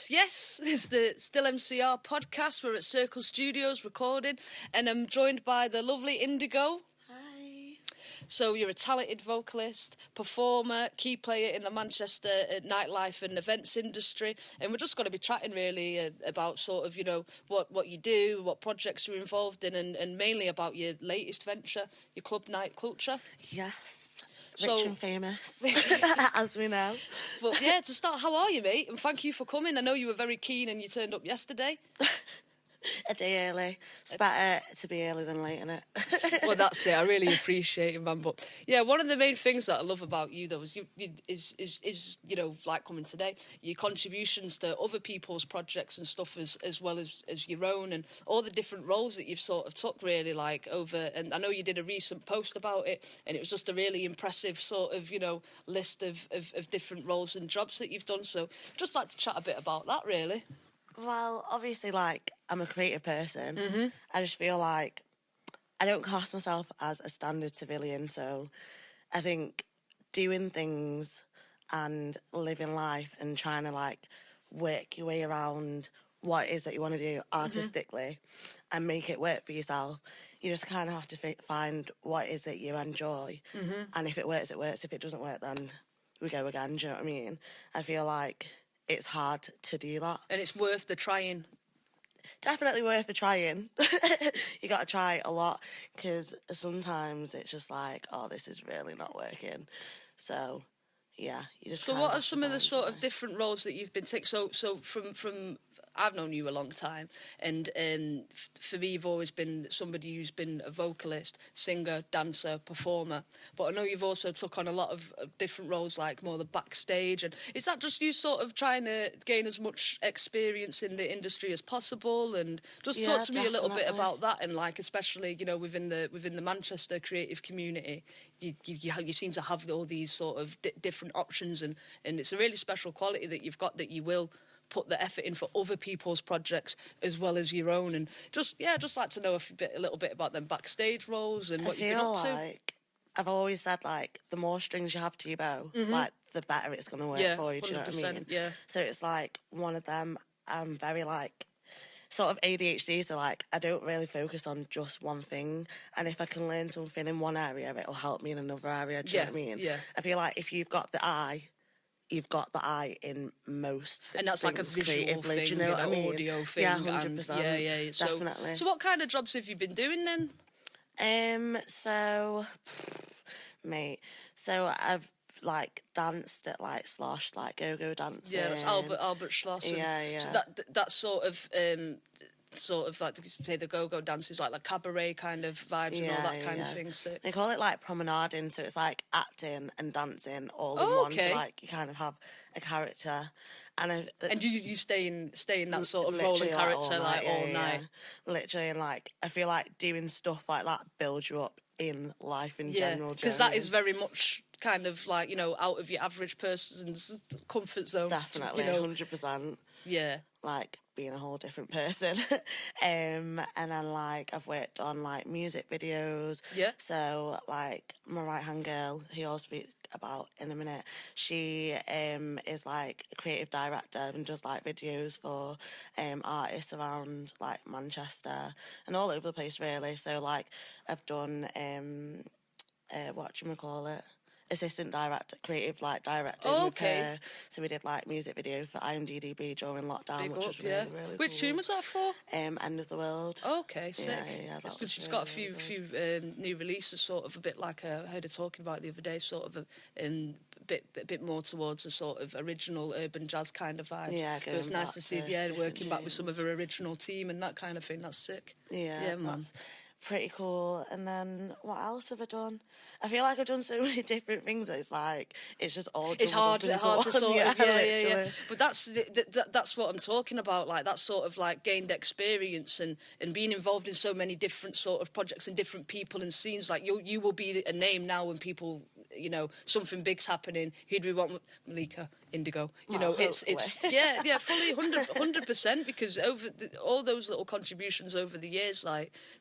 Yes. It's the Still MCR podcast. We're at Circle Studios recording, and I'm joined by the lovely Indigo. Hi. So you're a talented vocalist, performer, key player in the Manchester nightlife and events industry, and we're just going to be chatting really about sort of, what you do, what projects you're involved in, and mainly about your latest venture, your club night culture. Yes. Rich and famous, as we know. But yeah, to start, how are you, mate? And thank you for coming. I know you were very keen and you turned up yesterday. A day early. It's better to be early than late, innit? Well, that's it. I really appreciate it, man. But yeah, one of the main things that I love about you, though, is like coming today, your contributions to other people's projects and stuff, as well as your own, and all the different roles that you've sort of took, really, like over. And I know you did a recent post about it, and it was just a really impressive sort of list of different roles and jobs that you've done. So just like to chat a bit about that, really. Well, obviously, I'm a creative person. Mm-hmm. I just feel like I don't class myself as a standard civilian, so I think doing things and living life and trying to, work your way around what it is that you want to do artistically and make it work for yourself, you just kind of have to find what it is that you enjoy. Mm-hmm. And if it works, it works. If it doesn't work, then we go again, do you know what I mean? I feel like it's hard to do that. And it's worth the trying. Definitely worth the trying. You got to try a lot, because sometimes it's just like, oh, this is really not working. So, yeah, you just. So, what are some of the sort of different roles that you've been taking? So from I've known you a long time, and for me, you've always been somebody who's been a vocalist, singer, dancer, performer. But I know you've also took on a lot of different roles, like more the backstage. And is that just you sort of trying to gain as much experience in the industry as possible? And just talk to me a little bit about that, and especially within the Manchester creative community, you seem to have all these sort of different options, and it's a really special quality that you've got, that you will put the effort in for other people's projects as well as your own. And just like to know a little bit about them backstage roles and what you've been up to. Like I've always said, the more strings you have to your bow, the better it's going to work for you. Do you know what I mean? Yeah. So it's one of them. I'm very sort of ADHD, so I don't really focus on just one thing. And if I can learn something in one area, it'll help me in another area. Do you know what I mean? Yeah. I feel like if you've got the eye, you've got the eye in most and that's things like a visual creatively, thing, do you know what I mean? Audio thing. Yeah, 100%. Yeah. Definitely. So what kind of jobs have you been doing then? Mate, so I've danced at Slosh, go-go dancing. Yeah, that's Albert Schloss. Yeah. So that's sort of like, say, the go-go dances, like cabaret kind of vibes and all that kind of thing. So they call it promenading, so it's acting and dancing all in one. So you kind of have a character, and you stay in that sort of role and character all night. Literally, and I feel like doing stuff like that builds you up in life in general. Because that is very much kind of out of your average person's comfort zone. Definitely, 100%. Yeah. Being a whole different person. And then I've worked on music videos. Yeah. So my right hand girl, who I'll speak about in a minute, she is a creative director and does videos for artists around Manchester and all over the place, really. So I've done assistant director, creative directing with her. So we did music video for IMDb during lockdown, which was really cool. Which tune was that for? End of the World. Okay, sick. Yeah, that was she's really, got a few new releases, sort of a bit I heard her talking about the other day, sort of a bit more towards a sort of original urban jazz kind of vibe. Yeah, so it's nice to see working back with some of her original team and that kind of thing. That's sick. Yeah, man. That's pretty cool. And then what else have I done? I feel like I've done so many different things. It's just all. It's hard to sort of yeah. But that's what I'm talking about. That sort of gained experience and being involved in so many different sort of projects and different people and scenes. You will be a name now when people, something big's happening. Who do we want? Malika, Indigo. It's fully 100%, because over all those little contributions over the years,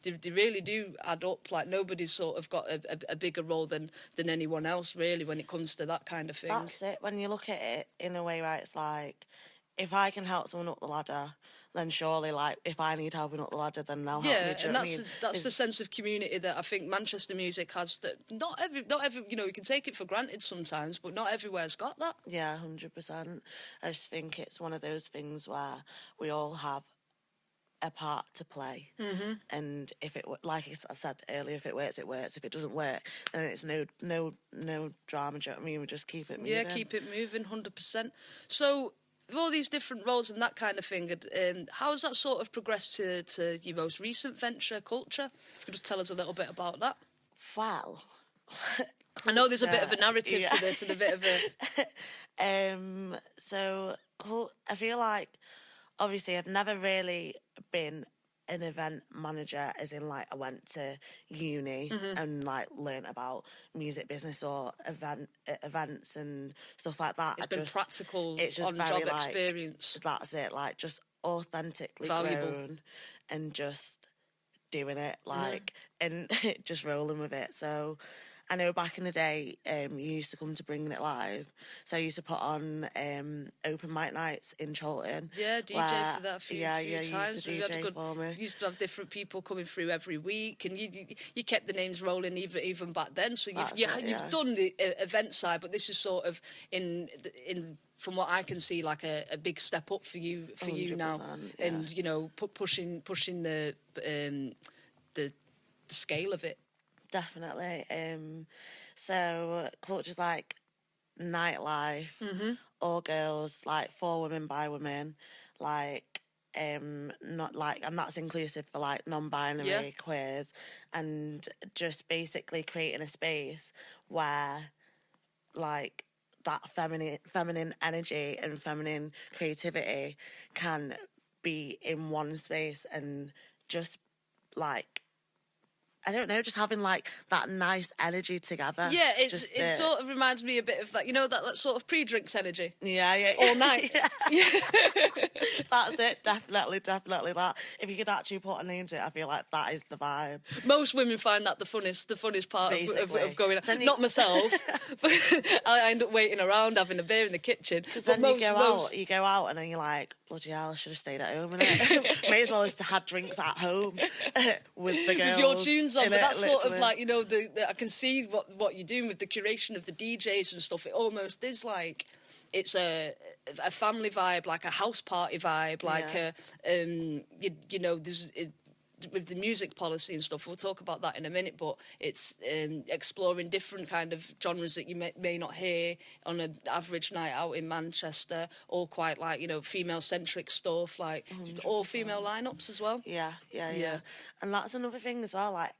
they really do add up. Nobody's sort of got a bigger role than anyone else, really, when it comes to that kind of thing. That's it. When you look at it in a way where it's if I can help someone up the ladder, then surely, like, if I need helping up the ladder, then they'll help me. Yeah, Do you and know what I mean? that's the sense of community that I think Manchester music has. That not every, you know, you can take it for granted sometimes, but not everywhere's got that. Yeah, 100%. I just think it's one of those things where we all have a part to play. Mm-hmm. And if it, like I said earlier, if it works, it works. If it doesn't work, then it's no drama. Do you know what I mean? We just keep it moving. Yeah, keep it moving, 100%. So, with all these different roles and that kind of thing, how has that sort of progressed to your most recent venture, Culture? Could you just tell us a little bit about that? Well, I know there's a bit of a narrative to this and a bit of a... so, I feel like, obviously, I've never really been an event manager, as in, like, I went to uni and, like, learnt about music business or events and stuff like that. It's been practical, it's just on-job very, like, experience. That's it, like, just authentically Valuable. grown and just doing it, like, and just rolling with it. So I know back in the day, you used to come to Bringing It Live. So I used to put on open mic nights in Cholton. Yeah, DJ for that a few times. You used to DJ for me. You used to have different people coming through every week, and you kept the names rolling even back then. So you've done the event side, but this is sort of in from what I can see, like a big step up for you now, yeah. and you know, pushing the scale of it. Definitely. So Culture's like nightlife, all girls, like for women by women, like not like, and that's inclusive for like non-binary queers, and just basically creating a space where like that feminine energy and feminine creativity can be in one space, and just like, I don't know, just having like that nice energy together. Yeah, it sort of reminds me a bit of that, you know, that sort of pre-drinks energy. Yeah. All night. Yeah. That's it, definitely that. If you could actually put a name to it, I feel like that is the vibe. Most women find that the funnest part of going out. Not myself, but I end up waiting around having a beer in the kitchen. Because then you go out and then you're like, bloody hell, I should have stayed at home, innit? May as well have had drinks at home with the girls. With your tunes on, but that's literally. sort of like, you know, I can see what you're doing with the curation of the DJs and stuff. It almost is like, it's a family vibe, like a house party vibe, like you know, there's... with the music policy and stuff, we'll talk about that in a minute, but it's exploring different kind of genres that you may not hear on an average night out in Manchester, all quite like, you know, female-centric stuff, like 100%. All female lineups as well. Yeah. And that's another thing as well, like,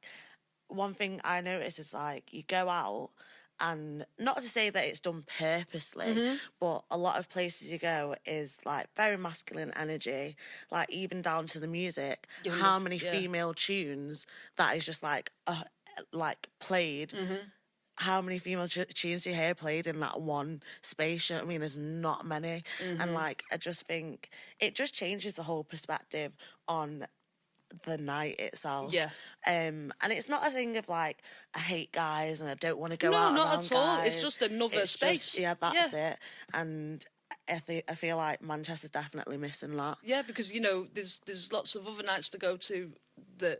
one thing I notice is, like, you go out, and not to say that it's done purposely, but a lot of places you go is like very masculine energy, like even down to the music. How many female tunes that is just like played? How many female tunes do you hear played in that one space? You know what I mean? There's not many. And like, I just think it just changes the whole perspective on the night itself. Yeah. And it's not a thing of like, I hate guys and I don't want to go out. No, not at all. Guys. It's just another space. That's it. And I feel like Manchester's definitely missing that. Yeah, because, you know, there's lots of other nights to go to that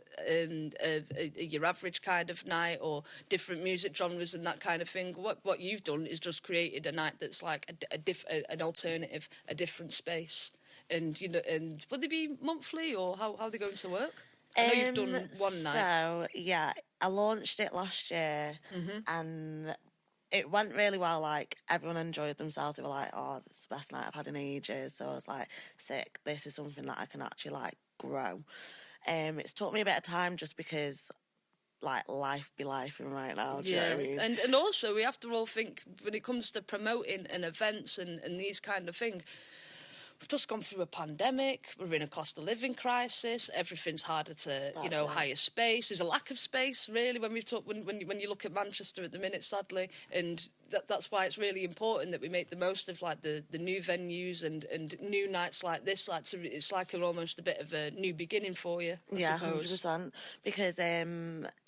your average kind of night, or different music genres and that kind of thing. What you've done is just created a night that's like an alternative, a different space. And, you know, and would they be monthly, or how are they going to work? I know you've done one night. So, yeah, I launched it last year, and it went really well. Like, everyone enjoyed themselves. They were like, oh, this is the best night I've had in ages. So I was like, sick, this is something that I can actually, like, grow. It's took me a bit of time just because, like, life be lifing right now. Do you know what I mean? And also, we have to all think, when it comes to promoting and events and these kind of things, we've just gone through a pandemic. We're in a cost of living crisis. Everything's harder to, hire space. There's a lack of space, really, when when you look at Manchester at the minute, sadly. And that's why it's really important that we make the most of like the new venues and new nights like this. Like it's like almost a bit of a new beginning for you. I suppose. 100%. Because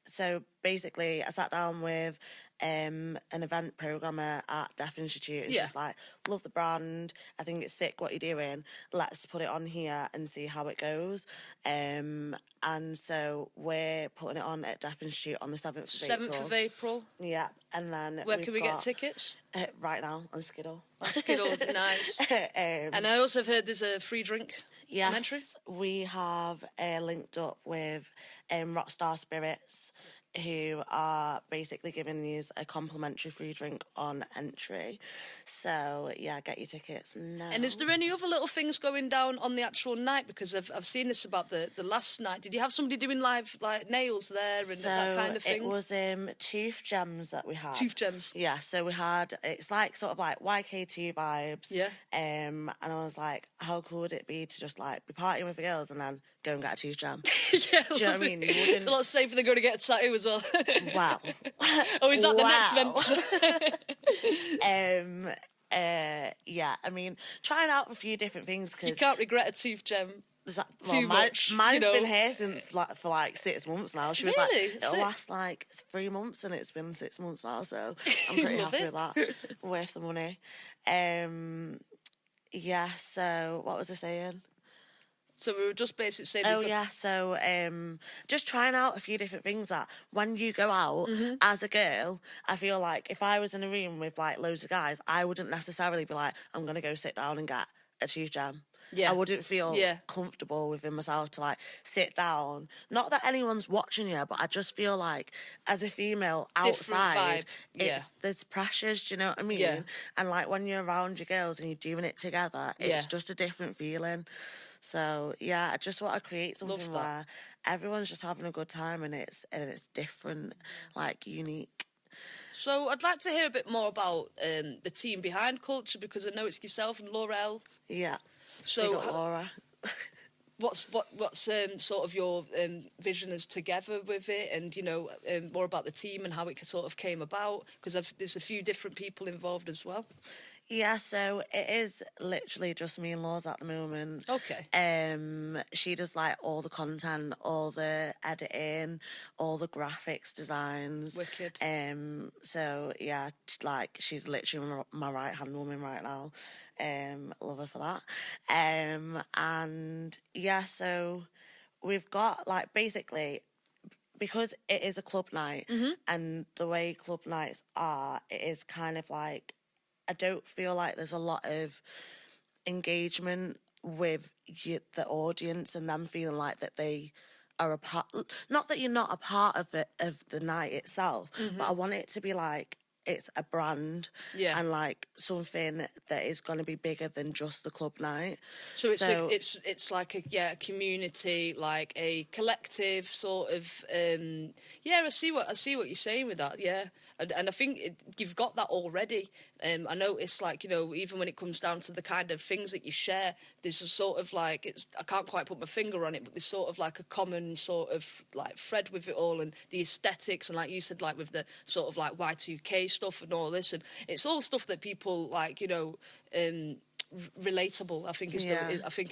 so basically, I sat down with an event programmer at Deaf Institute, and Yeah. she's like, love the brand, I think it's sick what you're doing, let's put it on here and see how it goes. And so we're putting it on at Deaf Institute on the 7th of April. 7th of April. Yeah, and then Where can we get tickets? Right now on Skiddle. Skiddle, nice. And I also have heard there's a free drink on entry. Yes, we have linked up with Rockstar Spirits, who are basically giving you a complimentary free drink on entry. So, yeah, get your tickets now. And is there any other little things going down on the actual night? Because I've seen this about the last night. Did you have somebody doing live like nails there and that kind of thing? It was tooth gems that we had. Tooth gems. Yeah, so we had, it's like sort of like YK2 vibes. Yeah. And I was like, how cool would it be to just like be partying with the girls and then go and get a tooth gem? Yeah, do you know what I mean? It's a lot safer than going to get a tattoo as well. Wow. Oh, is that the next venture? Yeah, I mean, trying out a few different things because you can't regret a tooth gem. Too much. Mine's been here since for like 6 months now. She was really? like, it'll last like 3 months, and it's been 6 months now, so I'm pretty happy with that. Worth the money. Yeah. So what was I saying? So we were just basically saying... So just trying out a few different things that when you go out as a girl, I feel like if I was in a room with like loads of guys, I wouldn't necessarily be like, I'm going to go sit down and get a tooth gem. Yeah. I wouldn't feel comfortable within myself to like sit down. Not that anyone's watching you, but I just feel like as a female outside, there's pressures, do you know what I mean? Yeah. And like when you're around your girls and you're doing it together, it's just a different feeling. So yeah, I just want to create something where everyone's just having a good time and it's different, like unique. So I'd like to hear a bit more about the team behind Culture, because I know it's yourself and Laurel. Yeah. So got Laura. What's sort of your vision as together with it, and more about the team and how it sort of came about? Because there's a few different people involved as well. Yeah, so it is literally just me and Laws at the moment. Okay. She does like all the content, all the editing, all the graphics designs. Wicked. So yeah, like she's literally my right hand woman right now. Love her for that. And yeah, so we've got like basically, because it is a club night and the way club nights are, it is kind of like, I don't feel like there's a lot of engagement with the audience and them feeling like that they are a part. Not that you're not a part of the night itself, but I want it to be like it's a brand and like something that is going to be bigger than just the club night. So it's like a community, like a collective sort of. I see what you're saying with that. Yeah. And I think you've got that already. I notice, like, even when it comes down to the kind of things that you share, there's a sort of like, I can't quite put my finger on it, but there's sort of like a common sort of like thread with it all, and the aesthetics, and like you said, like with the sort of like Y2K stuff and all this, and it's all stuff that people like, relatable, I think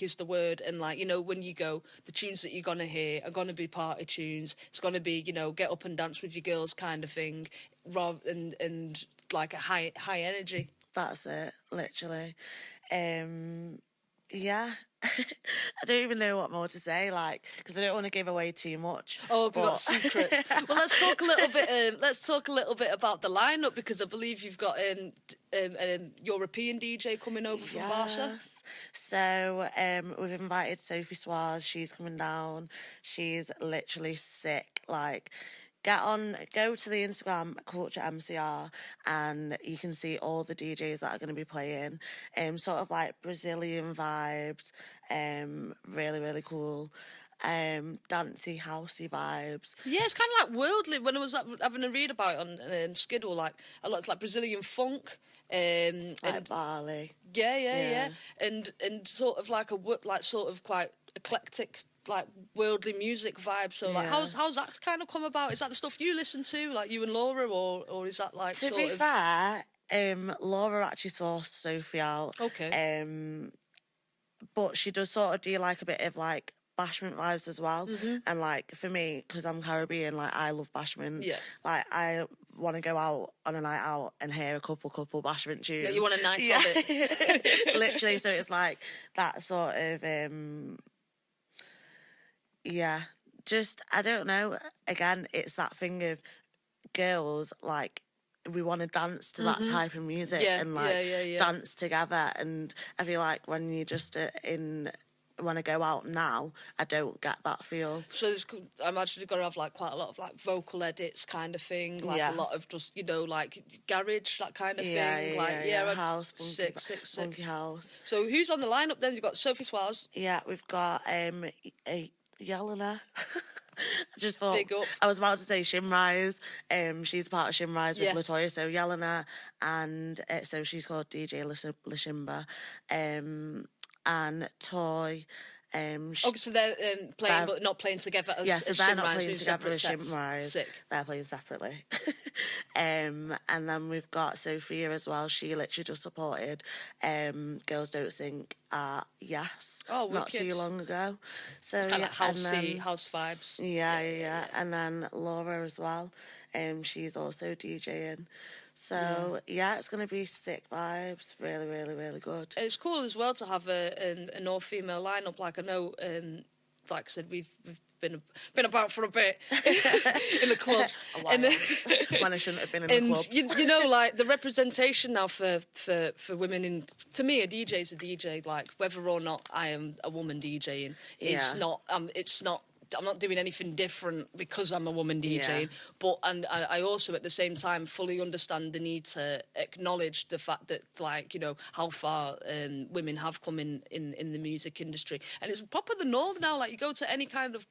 is the word. And like, when you go, the tunes that you're gonna hear are gonna be party tunes. It's gonna be, get up and dance with your girls kind of thing, rather and like a high energy. That's it, literally. Yeah. I don't even know what more to say, like, because I don't want to give away too much. Oh, we've got secrets. Well, let's talk a little bit. Let's talk a little bit about the lineup, because I believe you've got a European DJ coming over from Barca. So we've invited Sophie Suarez. She's coming down. She's literally sick. Like, go to the Instagram Culture MCR and you can see all the DJs that are going to be playing. Sort of like Brazilian vibes, really, really cool. Dancey, housey vibes. Yeah, it's kind of like worldly. When I was having a read about it on Skiddle, like a lot, it's like Brazilian funk. Like Bali. Yeah. And sort of like sort of quite eclectic, like worldly music vibe. So like, how's that kind of come about? Is that the stuff you listen to, like you and Laura, or is that like to be fair? Laura actually sourced Sophie out. Okay. But she does sort of do like a bit of like bashment vibes as well. And like for me, because I'm Caribbean, like I love bashment. Yeah. Like I want to go out on a night out and hear a couple bashment tunes. Yeah, you want a night of it. Literally, so it's like that sort of, just, I don't know, again, it's that thing of girls, like, we want to dance to that type of music and, like, dance together, and I feel like when you just when I go out now, I don't get that feel. So I imagine you've got to have like quite a lot of like vocal edits kind of thing, like a lot of just, you know, like garage, that kind of thing. House, funky house. So who's on the lineup then? You've got Sophie Swaz. Yeah, we've got Yelena. I just thought, Big up. I was about to say Shimrise. She's part of Shimrise with Latoya, so Yelena, and so she's called DJ Lashimba. And Toy. So they're playing, but not playing together as so as they're Shimrise, not playing together as sets. Shimrise. Sick. They're playing separately. And then we've got Sophia as well. She literally just supported Girls Don't Sing Yes, not too long ago. So it's kind of like house vibes. Yeah. And then Laura as well. She's also DJing. So, it's going to be sick vibes. Really, really, really good. It's cool as well to have an all-female lineup. Like, I know, like I said, we've been about for a bit in the clubs. A while. When I shouldn't have been in the clubs. You know, like, the representation now for women to me, a DJ is a DJ. Like, whether or not I am a woman DJing, it's not, I'm not doing anything different because I'm a woman DJing, but I also at the same time fully understand the need to acknowledge the fact that, like, you know, how far women have come in the music industry, and it's proper the norm now. Like, you go to any kind of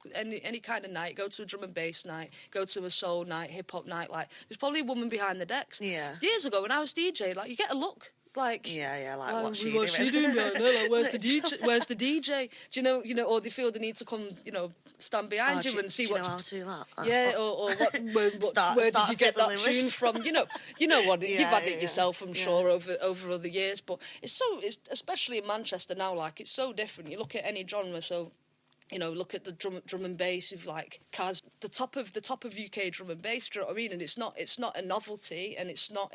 night, go to a drum and bass night, go to a soul night, hip hop night, like, there's probably a woman behind the decks. Yeah. Years ago when I was DJ, like, you get a look. Like, like what's she doing? Like, where's the DJ? Where's the DJ? Do you know, or they feel the need to come, you know, stand behind you and see what. How to do that? Yeah, or where did you get that tune from? You know what? You've had it yourself, I'm sure, over other years. But it's especially in Manchester now. Like, it's so different. You look at any genre, so. You know, look at the drum and bass of like Kaz, the top of UK drum and bass. Do you know what I mean? And it's not a novelty, and it's not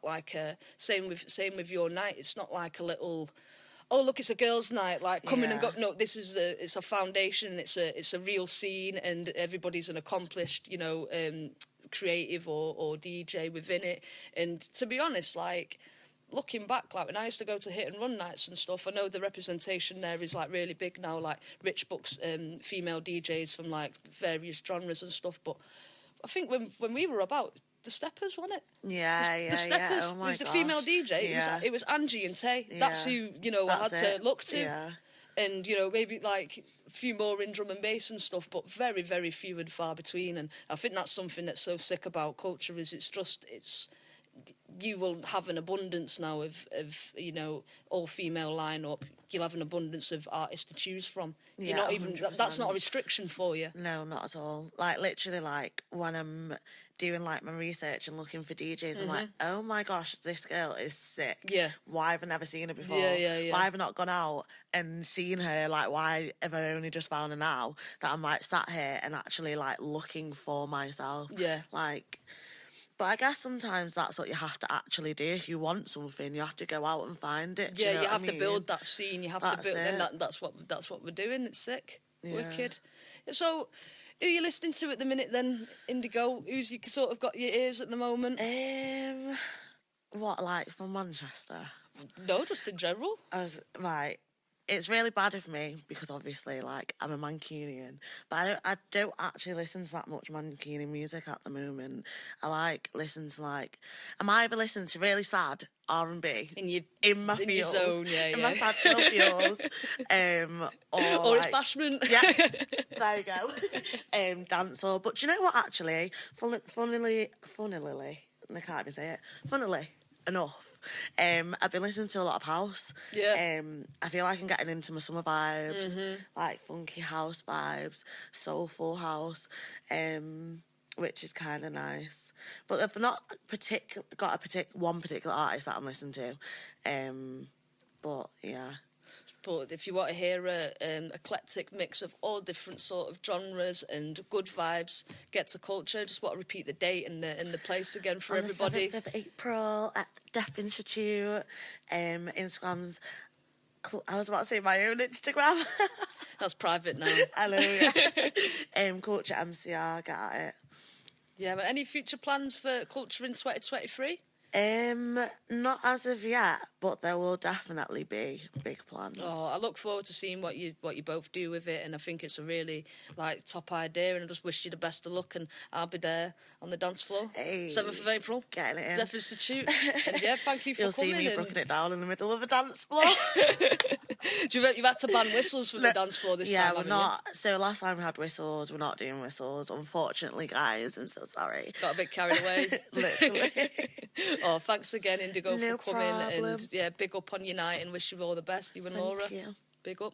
like a same with your night. It's not like a little, oh look, it's a girls' night. Like come in and go. No, it's a foundation. It's a real scene, and everybody's an accomplished, you know, creative or DJ within it. And to be honest, like. Looking back, like when I used to go to hit and run nights and stuff, I know the representation there is like really big now. Like Rich books female DJs from like various genres and stuff. But I think when we were about, the Steppers, wasn't it? The Steppers. Oh my was the female DJ. Yeah. It was Angie and Tay. That's who, you know, I had to look to. Yeah. And, you know, maybe like a few more in drum and bass and stuff, but very, very few and far between. And I think that's something that's so sick about culture is it's you will have an abundance now of you know, all-female lineup. You'll have an abundance of artists to choose from. Yeah, you're not even that's not a restriction for you. No, not at all. Like, literally, like, when I'm doing, like, my research and looking for DJs, I'm like, oh my gosh, this girl is sick. Yeah. Why have I never seen her before? Yeah. Why have I not gone out and seen her? Like, why have I only just found her now that I'm, like, sat here and actually, like, looking for myself? Yeah. Like... But I guess sometimes that's what you have to actually do. If you want something, you have to go out and find it. Yeah, you know you have to build that scene. You have to build, and that's what we're doing. It's sick, wicked. So, who are you listening to at the minute then, Indigo? Who's you sort of got your ears at the moment? What, like from Manchester? No, just in general. Right. It's really bad of me because obviously, like, I'm a Mancunian, but I don't actually listen to that much Mancunian music at the moment. I listen to I'm either listening to really sad R&B in my feels, your zone, in my sad girl feels, or it's bashment. Yeah, there you go. Dancehall. But do you know what? Actually, funnily, I can't even say it. Funnily enough. I've been listening to a lot of house. Yeah. I feel like I'm getting into my summer vibes, like funky house vibes, soulful house, which is kind of nice. But I've not one particular artist that I'm listening to. But yeah. But if you want to hear a eclectic mix of all different sort of genres and good vibes, get to Culture. Just want to repeat the date and the place again for on everybody. the 7th of April at the Deaf Institute. Instagram's... I was about to say my own Instagram. That's private now. Hello, yeah. Culture MCR, get at it. Yeah, but any future plans for Culture in 2023? Not as of yet, but there will definitely be big plans. Oh, I look forward to seeing what you both do with it, and I think it's a really top idea, and I just wish you the best of luck, and I'll be there on the dance floor. Hey, 7th of April. Getting it in. Deaf Institute. And yeah, thank you for You'll coming. You'll see me brooking it down in the middle of a dance floor. You've had to ban whistles from the dance floor this time, Yeah, we're not. You? So last time we had whistles, we're not doing whistles. Unfortunately, guys, I'm so sorry. Got a bit carried away. Literally. Oh, thanks again, Indigo, no for coming. Problem. And yeah, big up on your night and wish you all the best, you and Laura. Thank you. Big up.